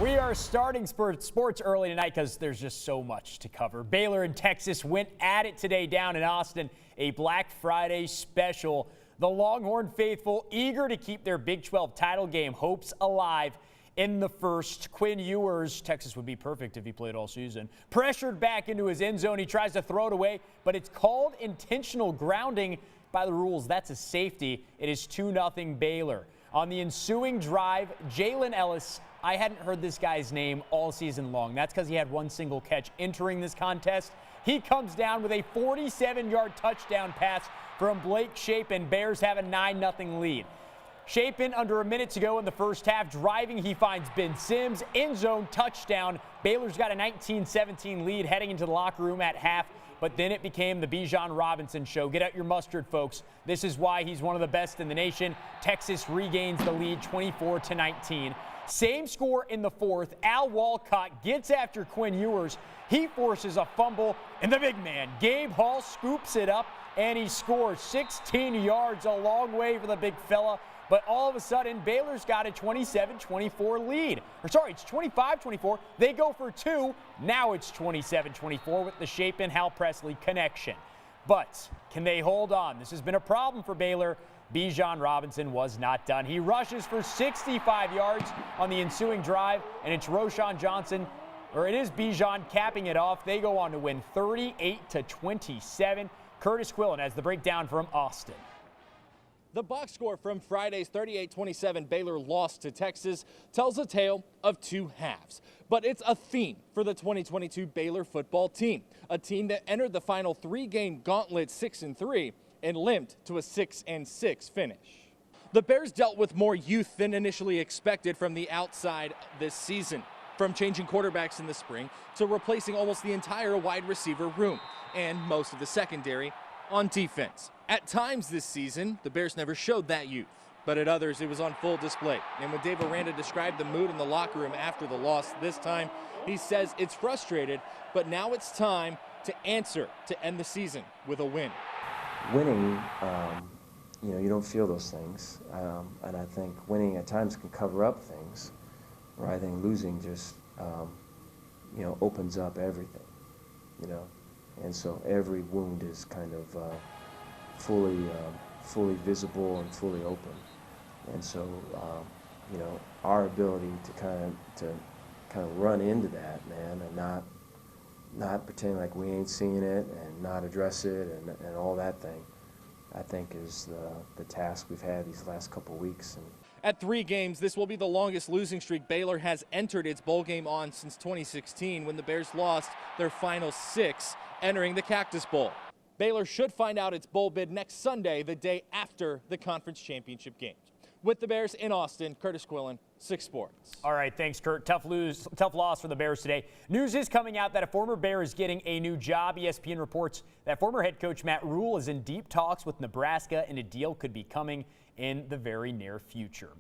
We are starting sports early tonight because there's just so much to cover. Baylor and Texas went at it today down in Austin, a Black Friday special. The Longhorn faithful eager to keep their Big 12 title game hopes alive in the first. Quinn Ewers, Texas would be perfect if he played all season, pressured back into his end zone. He tries to throw it away, but it's called intentional grounding. By the rules, that's a safety. It is 2-0 Baylor. On the ensuing drive, Jalen Ellis, I hadn't heard this guy's name all season long. That's because he had one single catch entering this contest. He comes down with a 47-yard touchdown pass from Blake Shapen. Bears have a 9-0 lead. Shapen, under a minute to go in the first half, driving, he finds Ben Sims, end zone touchdown. Baylor's got a 19-17 lead heading into the locker room at half, but then it became the Bijan Robinson show. Get out your mustard, folks. This is why he's one of the best in the nation. Texas regains the lead 24-19. Same score in the fourth. Al Walcott gets after Quinn Ewers. He forces a fumble, and the big man, Gabe Hall, scoops it up, and he scores 16 yards, a long way for the big fella. But all of a sudden, Baylor's got a 27-24 lead. Or sorry, it's 25-24. They go for two. Now it's 27-24 with the Shapen Hal Presley connection. But can they hold on? This has been a problem for Baylor. Bijan Robinson was not done. He rushes for 65 yards on the ensuing drive, and it's Roschon Johnson, or it is Bijan capping it off. They go on to win 38-27. Curtis Quillen has the breakdown from Austin. The box score from Friday's 38-27 Baylor loss to Texas tells a tale of two halves. But it's a theme for the 2022 Baylor football team, a team that entered the final three-game gauntlet 6-3 and limped to a 6-6 finish. The Bears dealt with more youth than initially expected from the outside this season, from changing quarterbacks in the spring to replacing almost the entire wide receiver room and most of the secondary on defense. At times this season, the Bears never showed that youth, but at others it was on full display. And when Dave Aranda described the mood in the locker room after the loss this time, he says it's frustrated, but now it's time to answer to end the season with a win. Winning, you don't feel those things, and I think winning at times can cover up things, or I think losing just, opens up everything, and so every wound is kind of fully visible and fully open, and so our ability to kind of run into that, man, and not pretend like we ain't seeing it and not address it and all that thing, I think is the task we've had these last couple weeks. And at 3 games, this will be the longest losing streak Baylor has entered its bowl game on since 2016, when the Bears lost their final 6 entering the Cactus Bowl. Baylor should find out its bowl bid next Sunday, the day after the conference championship games. With the Bears in Austin, Curtis Quillen, 6 Sports. All right, thanks, Kurt. Tough loss for the Bears today. News is coming out that a former Bear is getting a new job. ESPN reports that former head coach Matt Rule is in deep talks with Nebraska, and a deal could be coming in the very near future.